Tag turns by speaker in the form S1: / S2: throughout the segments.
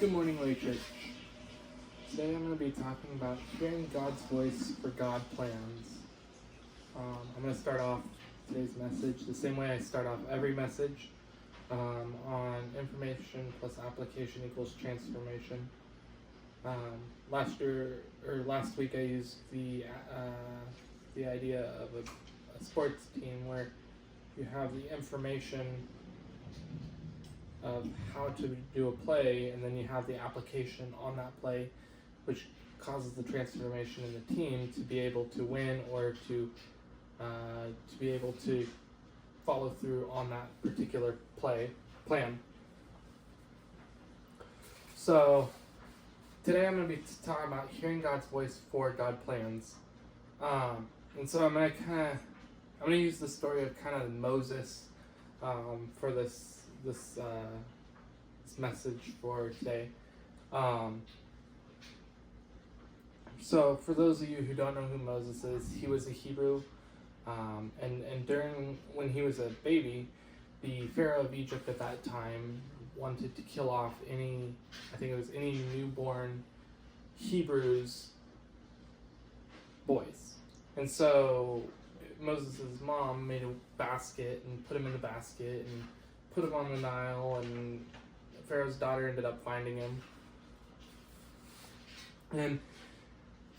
S1: Good morning, Way Church. Today I'm going to be talking about hearing God's voice for God plans. I'm going to start off today's message the same way I start off every message on information plus application equals transformation. Last week I used the idea of a sports team where you have the information of how to do a play, and then you have the application on that play, which causes the transformation in the team to be able to win or to be able to follow through on that particular plan. So today I'm going to be talking about hearing God's voice for God plans, and so I'm going to use the story of kind of Moses for this message for today. So for those of you who don't know who Moses is, he was a Hebrew, and during when he was a baby, the Pharaoh of Egypt at that time wanted to kill off any newborn Hebrews boys, and so Moses' mom made a basket and put him in the basket and put him on the Nile, and Pharaoh's daughter ended up finding him. And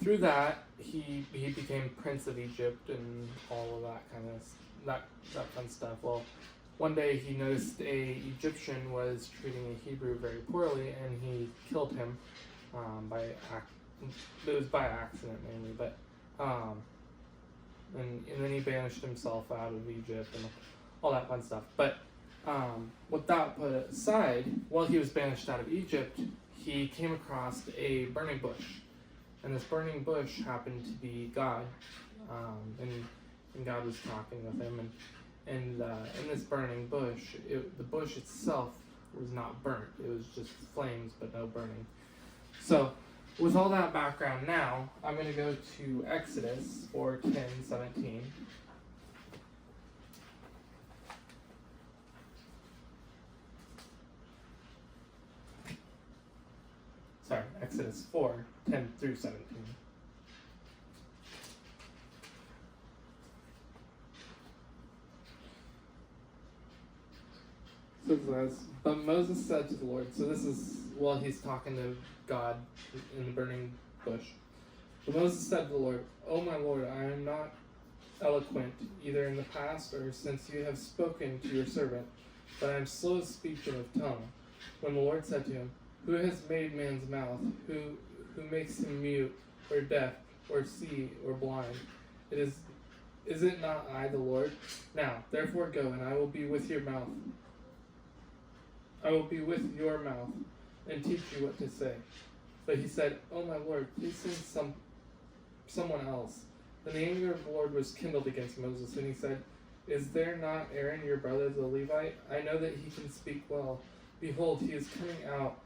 S1: through that, he became Prince of Egypt and all of that kind of that fun stuff. Well, one day he noticed a Egyptian was treating a Hebrew very poorly, and he killed him it was by accident mainly, but and then he banished himself out of Egypt and all that fun stuff. But with that put aside, while he was banished out of Egypt, he came across a burning bush. And this burning bush happened to be God. And God was talking with him. And in this burning bush, the bush itself was not burnt. It was just flames, but no burning. So, with all that background now, I'm going to go to Exodus 4:10-17. Sorry, Exodus 4:10-17. So it says, but Moses said to the Lord, so this is while he's talking to God in the burning bush. But Moses said to the Lord, "O my Lord, I am not eloquent, either in the past or since you have spoken to your servant, but I am slow of speech and of tongue." When the Lord said to him, "Who has made man's mouth? Who makes him mute, or deaf, or see, or blind? Is it not I, the Lord? Now, therefore go, and I will be with your mouth. I will be with your mouth, and teach you what to say." But he said, "Oh my Lord, please send someone else." Then the anger of the Lord was kindled against Moses, and he said, "Is there not Aaron your brother the Levite? I know that he can speak well. Behold, he is coming out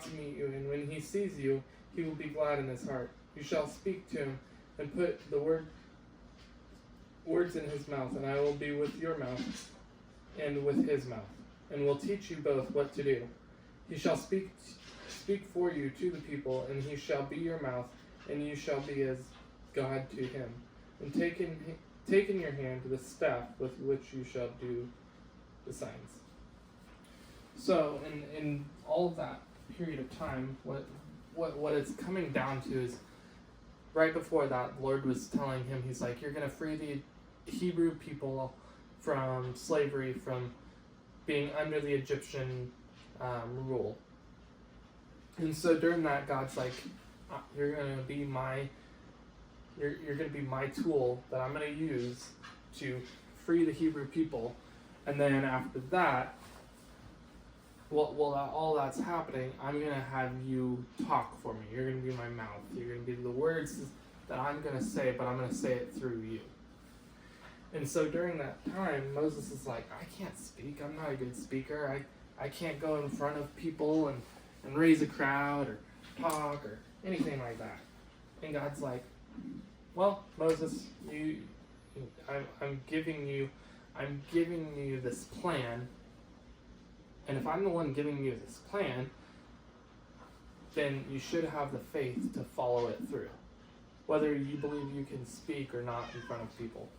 S1: to meet you, and when he sees you, he will be glad in his heart. You shall speak to him, and put the words in his mouth, and I will be with your mouth and with his mouth, and will teach you both what to do. He shall speak for you to the people, and he shall be your mouth, and you shall be as God to him. And take in your hand the staff with which you shall do the signs." So in all of that period of time, what it's coming down to is right before that, the Lord was telling him, he's like, you're going to free the Hebrew people from slavery, from being under the Egyptian rule. And so during that, God's like, you're going to be my tool that I'm going to use to free the Hebrew people. And then after that, while all that's happening, I'm going to have you talk for me. You're going to be my mouth. You're going to be the words that I'm going to say, but I'm going to say it through you. And so during that time, Moses is like, I can't speak. I'm not a good speaker. I can't go in front of people and raise a crowd or talk or anything like that. And God's like, well, Moses, I'm giving you this plan And if I'm the one giving you this plan, then you should have the faith to follow it through, whether you believe you can speak or not in front of people.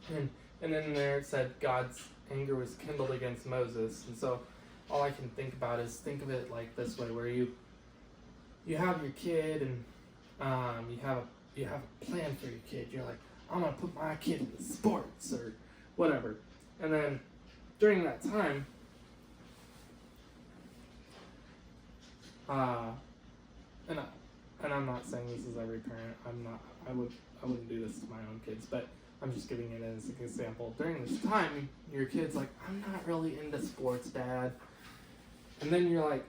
S1: And then there it said God's anger was kindled against Moses. And so all I can think about is think of it like this way, where you have your kid and you have a plan for your kid. You're like, I'm gonna put my kid in sports or whatever. And then during that time, and I'm not saying this is every parent. I wouldn't do this to my own kids, but I'm just giving it as an example. During this time, your kid's like, I'm not really into sports, Dad. And then you're like,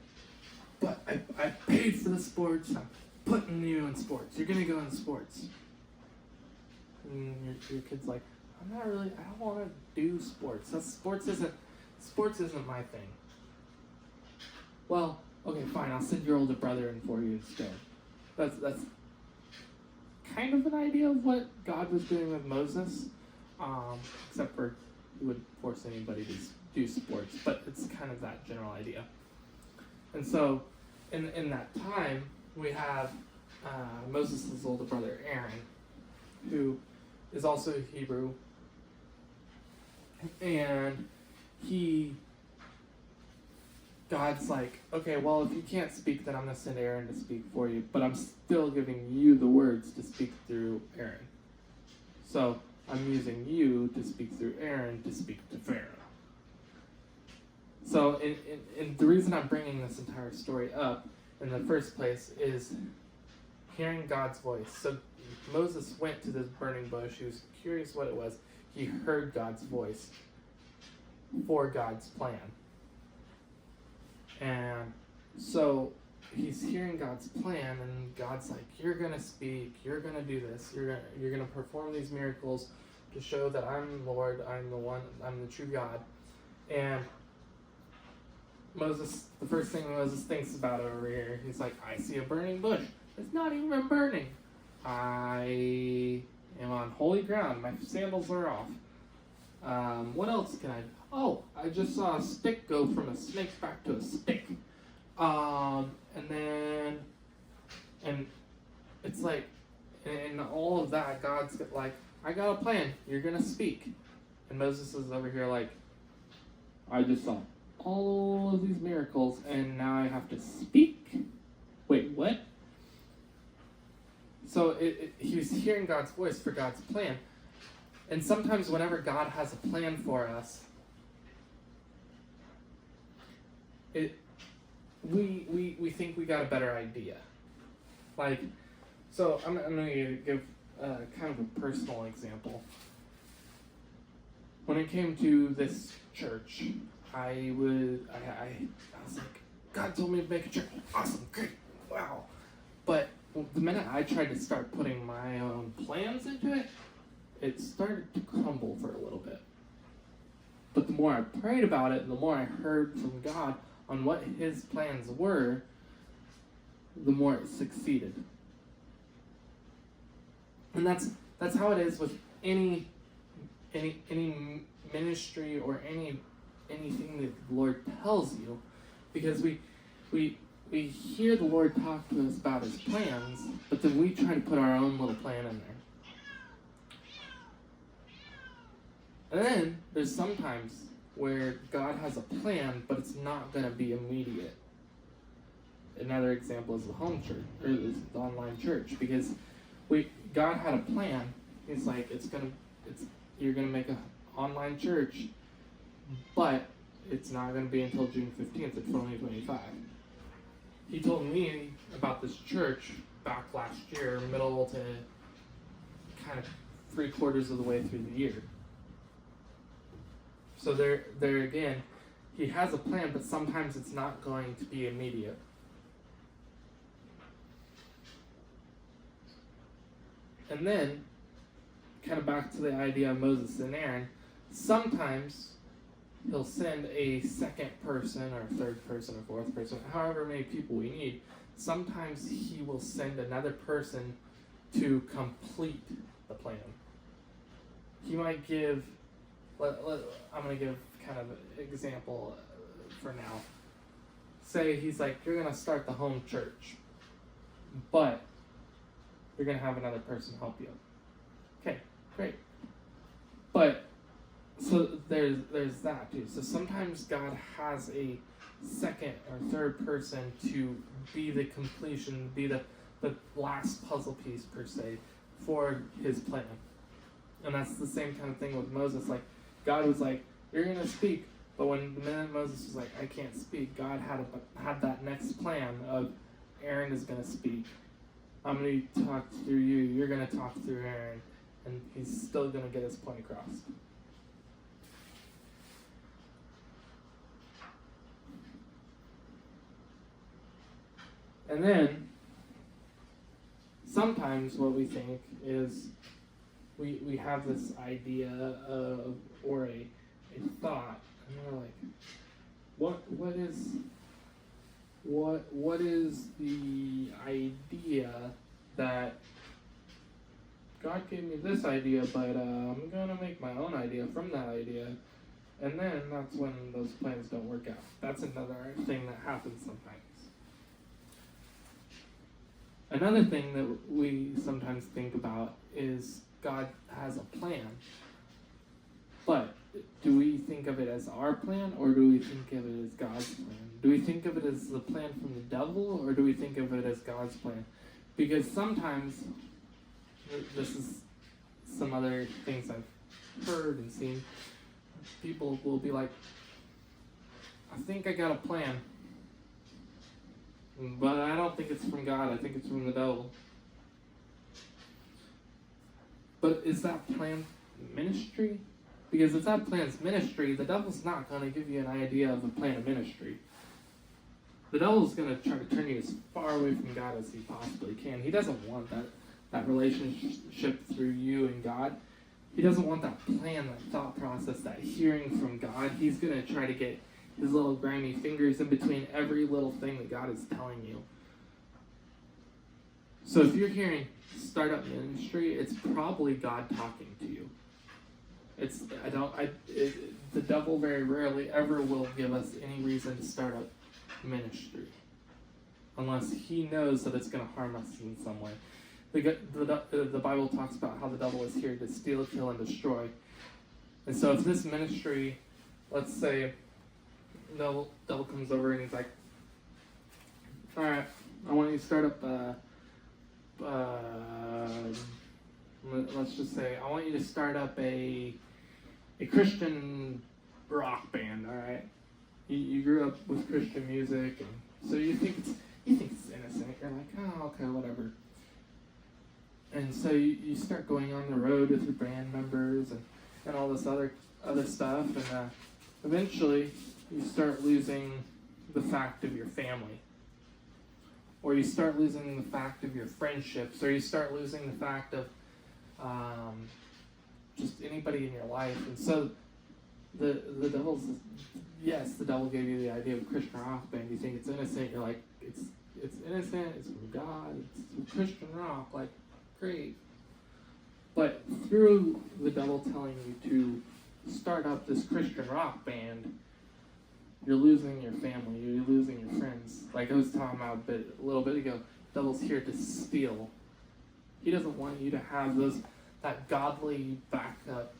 S1: but I paid for the sports. I'm putting you in sports. You're gonna go in sports. And your kid's like, I don't want to do sports. Sports isn't my thing. Well, okay, fine. I'll send your older brother in for you instead. That's kind of an idea of what God was doing with Moses, except for he wouldn't force anybody to do sports, but it's kind of that general idea. And so, in that time, we have Moses' older brother Aaron, who is also Hebrew, and God's like, okay, well, if you can't speak, then I'm going to send Aaron to speak for you, but I'm still giving you the words to speak through Aaron. So I'm using you to speak through Aaron to speak to Pharaoh. So in the reason I'm bringing this entire story up in the first place is hearing God's voice. So Moses went to this burning bush. He was curious what it was. He heard God's voice for God's plan. And so he's hearing God's plan, and God's like, you're going to speak, you're going to do this, you're going to perform these miracles to show that I'm Lord, I'm the true God. And Moses, the first thing Moses thinks about over here, he's like, I see a burning bush. It's not even burning. I am on holy ground. My sandals are off. What else can I do? Oh, I just saw a stick go from a snake back to a stick. And it's like, and all of that, God's like, I got a plan. You're going to speak. And Moses is over here like, I just saw all of these miracles, and now I have to speak? Wait, what? So he was hearing God's voice for God's plan. And sometimes whenever God has a plan for us, we think we got a better idea. Like, so I'm going to give kind of a personal example. When it came to this church, I was like, God told me to make a church. Awesome, great, wow. But the minute I tried to start putting my own plans into it, it started to crumble for a little bit. But the more I prayed about it, and the more I heard from God on what His plans were, the more it succeeded. And that's how it is with any ministry or anything that the Lord tells you, because we hear the Lord talk to us about His plans, but then we try to put our own little plan in there. And then there's sometimes where God has a plan, but it's not going to be immediate. Another example is the home church, or is the online church, because God had a plan. He's like, you're going to make an online church, but it's not going to be until June 15th of 2025. He told me about this church back last year, middle to kind of 3/4 of the way through the year. So there again, He has a plan, but sometimes it's not going to be immediate. And then, kind of back to the idea of Moses and Aaron, sometimes He'll send a second person or third person or fourth person, however many people we need. Sometimes He will send another person to complete the plan. He might give, I'm going to give kind of example for now. Say he's like, you're going to start the home church, but you're going to have another person help you. Okay, great. But, so there's that too. So sometimes God has a second or third person to be the completion, be the last puzzle piece per se for his plan. And that's the same kind of thing with Moses. Like, God was like, you're going to speak. But when the minute Moses was like, I can't speak, God had that next plan of Aaron is going to speak. I'm going to talk through you. You're going to talk through Aaron. And he's still going to get his point across. And then, sometimes what we think is we have this idea of, or a thought, and we're like, what is the idea that God gave me this idea, but I'm gonna make my own idea from that idea, and then that's when those plans don't work out. That's another thing that happens sometimes. Another thing that we sometimes think about is God has a plan, but do we think of it as our plan, or do we think of it as God's plan? Do we think of it as the plan from the devil, or do we think of it as God's plan? Because sometimes, this is some other things I've heard and seen, people will be like, I think I got a plan, but I don't think it's from God, I think it's from the devil. But is that plan ministry? Because if that plan's ministry, the devil's not going to give you an idea of a plan of ministry. The devil's going to try to turn you as far away from God as he possibly can. He doesn't want that relationship through you and God. He doesn't want that plan, that thought process, that hearing from God. He's going to try to get his little grimy fingers in between every little thing that God is telling you. So if you're hearing startup ministry, it's probably God talking to you. The devil very rarely ever will give us any reason to start up ministry, unless he knows that it's going to harm us in some way. The Bible talks about how the devil is here to steal, kill, and destroy. And so if this ministry, let's say, the devil comes over and he's like, all right, I want you to start up let's just say, I want you to start up a Christian rock band, all right? You grew up with Christian music, and so you think it's innocent. You're like, oh, okay, whatever. And so you start going on the road with your band members and all this other stuff, and eventually you start losing the fact of your family. Or you start losing the fact of your friendships, or you start losing the fact of just anybody in your life. And so the devil gave you the idea of a Christian rock band. You think it's innocent. You're like, it's innocent, it's from God, it's Christian rock, like, great. But through the devil telling you to start up this Christian rock band, you're losing your family, you're losing your friends. Like I was talking about a little bit ago, the devil's here to steal. He doesn't want you to have that godly backup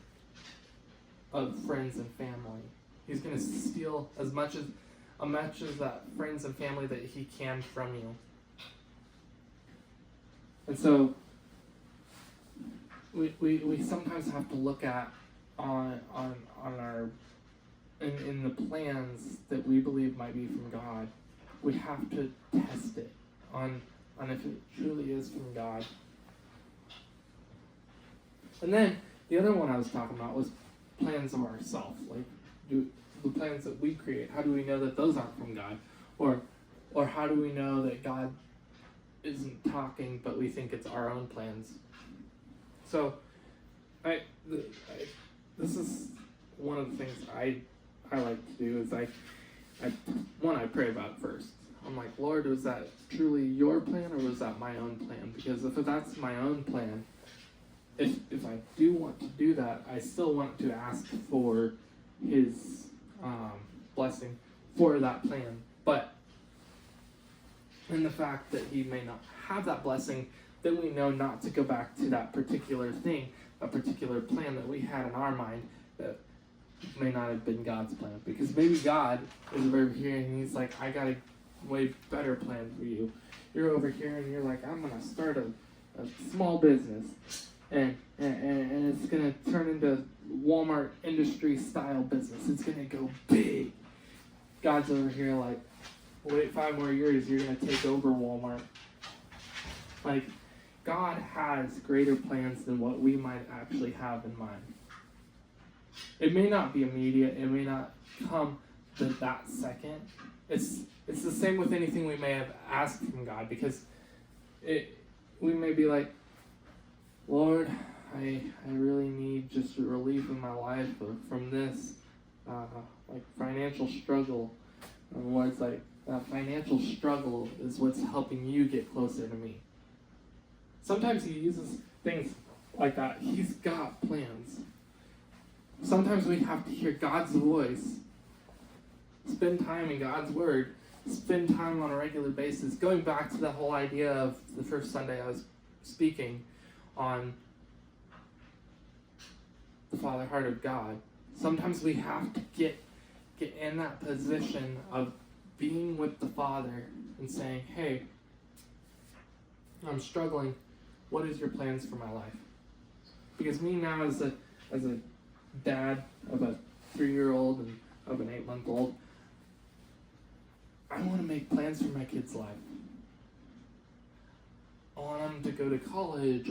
S1: of friends and family. He's going to steal as much as that friends and family that he can from you. And so we sometimes have to look at on our in the plans that we believe might be from God. We have to test it on if it truly is from God. And then the other one I was talking about was plans of ourselves. Like, the plans that we create, how do we know that those aren't from God? Or how do we know that God isn't talking, but we think it's our own plans? So, this is one of the things I like to do is I pray about it first. I'm like, Lord, was that truly your plan, or was that my own plan? Because if that's my own plan, if I do want to do that, I still want to ask for his blessing for that plan. But in the fact that he may not have that blessing, then we know not to go back to that particular thing, a particular plan that we had in our mind that may not have been God's plan. Because maybe God is over here and he's like, I got a way better plan for you. You're over here and you're like, I'm going to start a small business. And it's going to turn into Walmart industry style business. It's going to go big. God's over here like, wait 5 more years, you're going to take over Walmart. Like, God has greater plans than what we might actually have in mind. It may not be immediate. It may not come that second. It's the same with anything we may have asked from God, because we may be like, Lord, I really need just a relief in my life from this like financial struggle. And Lord's like, that financial struggle is what's helping you get closer to me. Sometimes he uses things like that. He's got plans. Sometimes we have to hear God's voice, spend time in God's word, spend time on a regular basis. Going back to the whole idea of the first Sunday I was speaking on the Father heart of God, sometimes we have to get in that position of being with the Father and saying, hey, I'm struggling. What is your plans for my life? Because me now as a dad of a 3-year-old and of an 8-month-old, I want to make plans for my kid's life. I want them to go to college,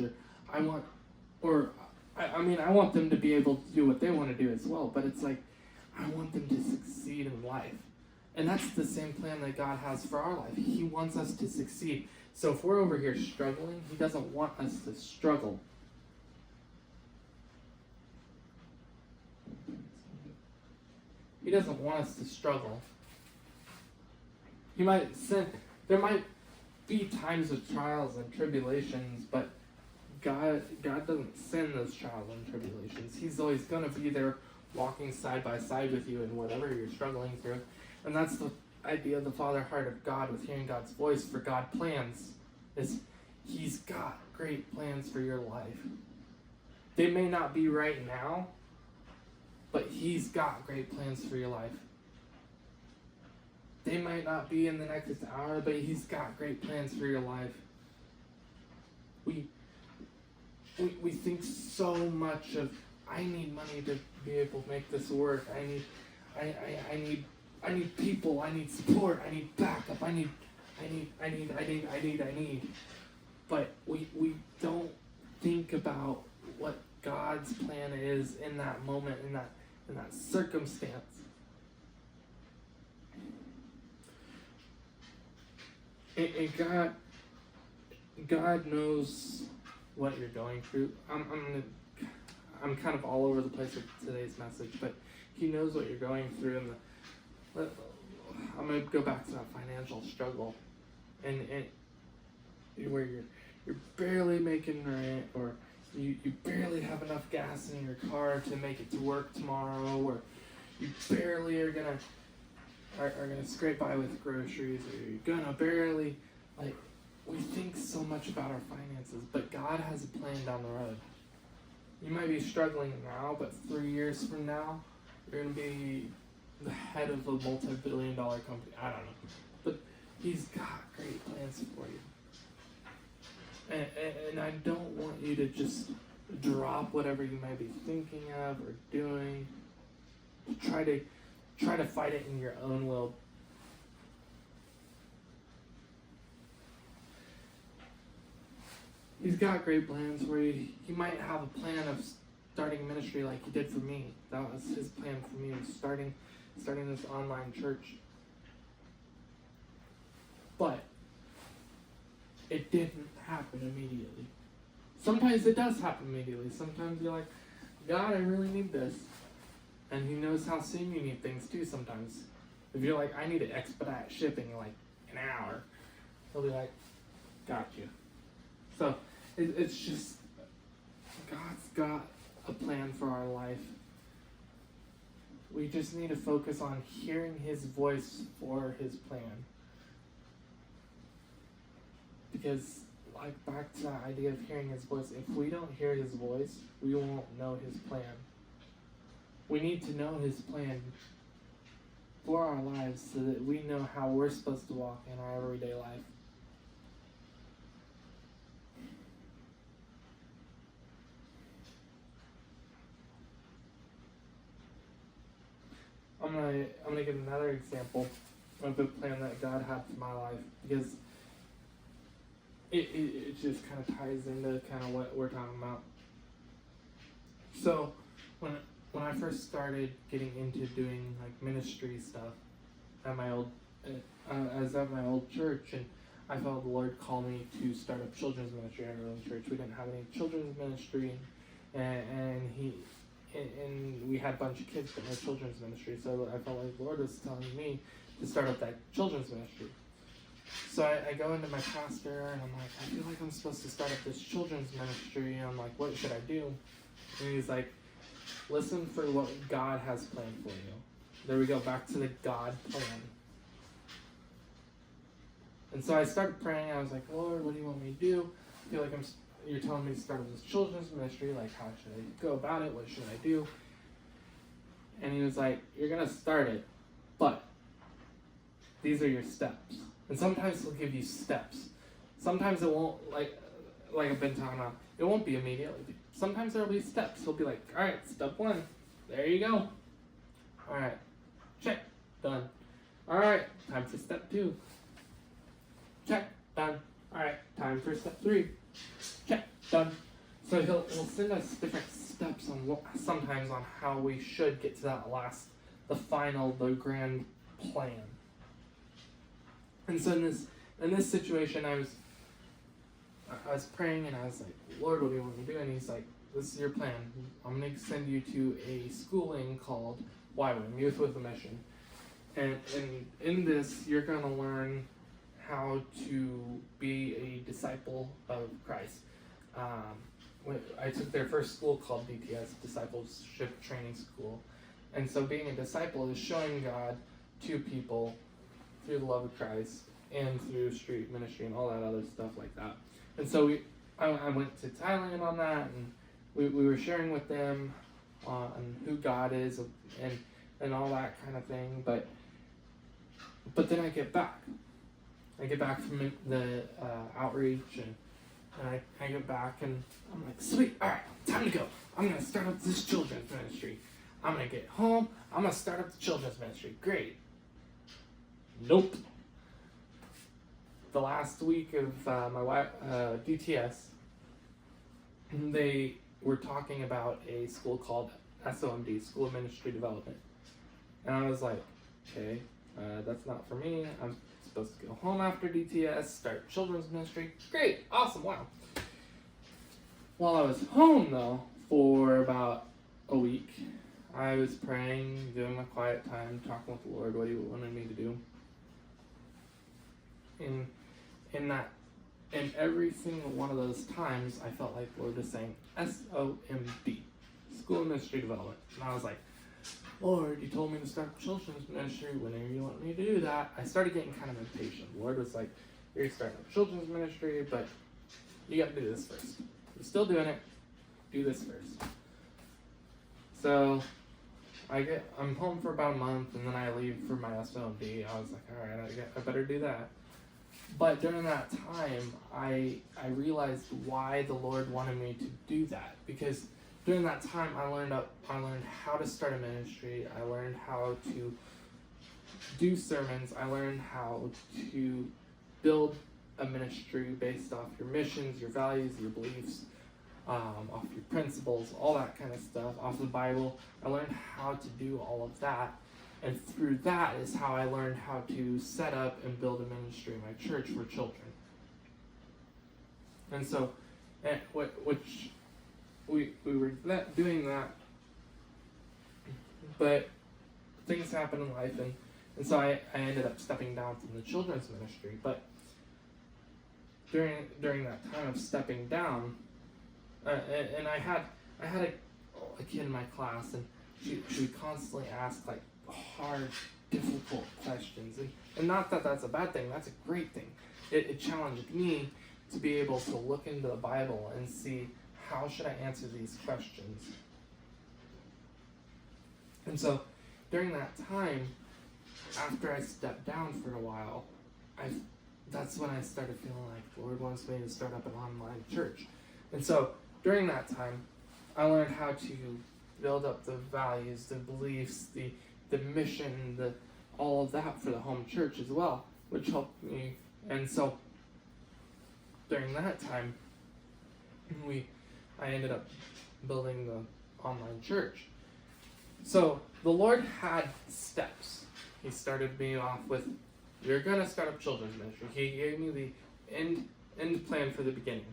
S1: or I want them to be able to do what they want to do as well, but it's like, I want them to succeed in life. And that's the same plan that God has for our life. He wants us to succeed. So if we're over here struggling, he doesn't want us to struggle. He doesn't want us to struggle. He might send, there might be times of trials and tribulations, but God doesn't send those trials and tribulations. He's always going to be there walking side by side with you in whatever you're struggling through. And that's the idea of the Father heart of God with hearing God's voice for God plans. Is he's got great plans for your life. They may not be right now, but he's got great plans for your life. They might not be in the next hour, but he's got great plans for your life. We think so much of, I need money to be able to make this work. I need people. I need support. I need backup. I need. But we don't think about what God's plan is in that moment, in that circumstance. And God knows what you're going through. I'm kind of all over the place with today's message, but he knows what you're going through, and I'm gonna go back to that financial struggle, and where you're barely making rent, or you barely have enough gas in your car to make it to work tomorrow, or you barely are gonna scrape by with groceries, or you're gonna barely, like, we think so much about our finances, but God has a plan down the road. You might be struggling now, but 3 years from now, you're gonna be the head of a multi-billion-dollar company. I don't know, but he's got great plans for you. And I don't want you to just drop whatever you may be thinking of or doing. Try to fight it in your own will. He's got great plans for you. He might have a plan of starting ministry like he did for me. That was his plan for me, was starting this online church. But it didn't happen immediately. Sometimes it does happen immediately. Sometimes you're like, God, I really need this. And he knows how soon you need things too sometimes. If you're like, I need to expedite shipping in like an hour, he'll be like, got you. So it's just, God's got a plan for our life. we just need to focus on hearing his voice for his plan. Because, like, back to that idea of hearing his voice, if we don't hear his voice, we won't know his plan. We need to know his plan for our lives so that we know how we're supposed to walk in our everyday life. I'm gonna give another example of the plan that God had for my life, because it just kind of ties into kind of what we're talking about. So when I first started getting into doing like ministry stuff at my old I was at my old church, and I felt the Lord call me to start up children's ministry at our own church. We didn't have any children's ministry, and we had a bunch of kids but no children's ministry. So I felt like the Lord was telling me to start up that children's ministry. So I go into my pastor and I'm like, I feel like I'm supposed to start up this children's ministry. And I'm like, what should I do? And he's like, listen for what God has planned for you. There we go, back to the God plan. And so I started praying. I was like, Lord, what do you want me to do? I feel like you're telling me to start this children's ministry. Like, how should I go about it? What should I do? And he was like, you're going to start it, but these are your steps. And sometimes he'll give you steps. Sometimes it won't, like I've been talking about, it won't be immediately. Sometimes there'll be steps. He'll be like, all right, step 1. There you go. All right, check, done. All right, time for step 2. Check, done. All right, time for step 3. Check, done. So he'll send us different steps on sometimes on how we should get to that the grand plan. And so in this situation, I was praying and I was like, Lord, what do you want me to do? And he's like, this is your plan. I'm going to send you to a schooling called YWAM, Youth with a Mission. And in this, you're going to learn how to be a disciple of Christ. I took their first school called DTS, Discipleship Training School. And so being a disciple is showing God to people through the love of Christ and through street ministry and all that other stuff like that. And so I went to Thailand on that, and we were sharing with them on who God is and all that kind of thing. But then I get back from the outreach, and I get back and I'm like, sweet, all right, time to go. I'm going to start up this children's ministry. I'm going to get home. I'm going to start up the children's ministry. Great. Nope. The last week of my DTS, they were talking about a school called SOMD, School of Ministry Development. And I was like, okay, that's not for me. I'm supposed to go home after DTS, start children's ministry. Great, awesome, wow. While I was home, though, for about a week, I was praying, doing my quiet time, talking with the Lord, what He wanted me to do. In every single one of those times, I felt like the Lord was saying SOMD, School of Ministry Development. And I was like, Lord, you told me to start children's ministry. Whenever you want me to do that, I started getting kind of impatient. The Lord was like, you're starting a children's ministry, but you got to do this first. You're still doing it. Do this first. So I'm home for about a month, and then I leave for my SOMD. I was like, all right, I better do that. But during that time, I realized why the Lord wanted me to do that, because during that time, I learned how to start a ministry. I learned how to do sermons. I learned how to build a ministry based off your missions, your values, your beliefs, off your principles, all that kind of stuff, off the Bible. I learned how to do all of that. And through that is how I learned how to set up and build a ministry in my church for children. And so, we were doing that, but things happen in life, and so I ended up stepping down from the children's ministry. But during that time of stepping down, and I had a kid in my class, and She would constantly ask like hard, difficult questions, and not that that's a bad thing. That's a great thing. It challenged me to be able to look into the Bible and see how should I answer these questions. And so during that time, after I stepped down for a while, that's when I started feeling like the Lord wants me to start up an online church. And so during that time, I learned how to build up the values, the beliefs, the mission, all of that for the home church as well, which helped me. And so during that time, I ended up building the online church. So the Lord had steps. He started me off with, you're gonna start up children's ministry. He gave me the end plan for the beginning.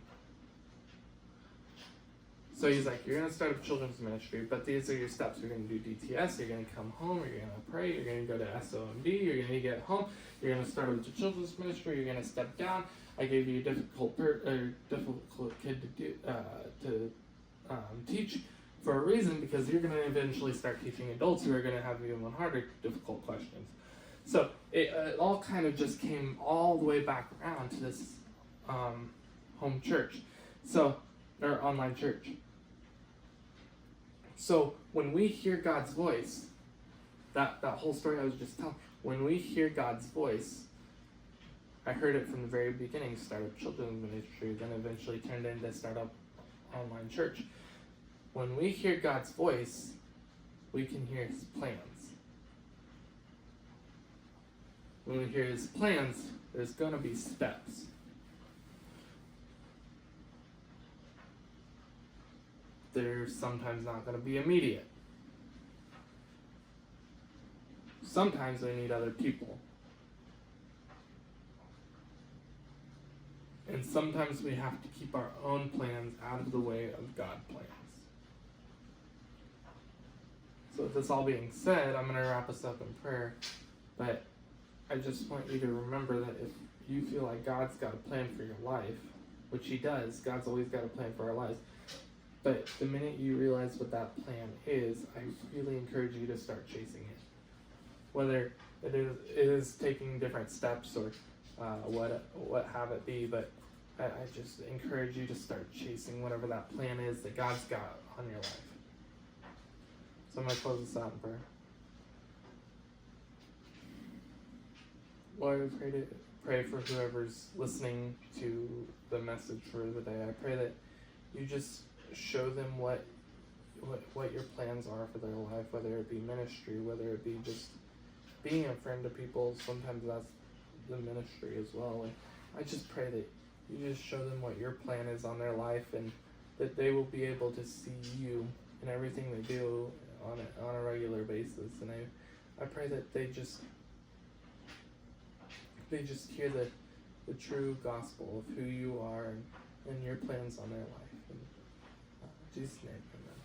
S1: So he's like, you're gonna start up children's ministry, but these are your steps. You're gonna do DTS, you're gonna come home, you're gonna pray, you're gonna go to SOMD, you're gonna get home, you're gonna start up the children's ministry, you're gonna step down. I gave you a difficult kid to teach for a reason, because you're gonna eventually start teaching adults who are gonna have even harder, difficult questions. So it all kind of just came all the way back around to this home church, or online church. So when we hear God's voice, that whole story I was just telling, when we hear God's voice, I heard it from the very beginning, start up children's ministry, then eventually turned into start up online church. When we hear God's voice, we can hear His plans. When we hear His plans, there's going to be steps. They're sometimes not going to be immediate. Sometimes we need other people. And sometimes we have to keep our own plans out of the way of God's plans. So with this all being said, I'm going to wrap us up in prayer. But I just want you to remember that if you feel like God's got a plan for your life, which He does, God's always got a plan for our lives. But the minute you realize what that plan is, I really encourage you to start chasing it. Whether it is taking different steps or what have it be, but I just encourage you to start chasing whatever that plan is that God's got on your life. So I'm going to close this out in prayer. Lord, I pray for whoever's listening to the message for the day. I pray that you just show them what your plans are for their life, whether it be ministry, whether it be just being a friend to people. Sometimes that's the ministry as well. And I just pray that you just show them what your plan is on their life, and that they will be able to see you in everything they do on a regular basis. And I pray that they just hear the true gospel of who you are and your plans on their life. In Jesus' name, amen.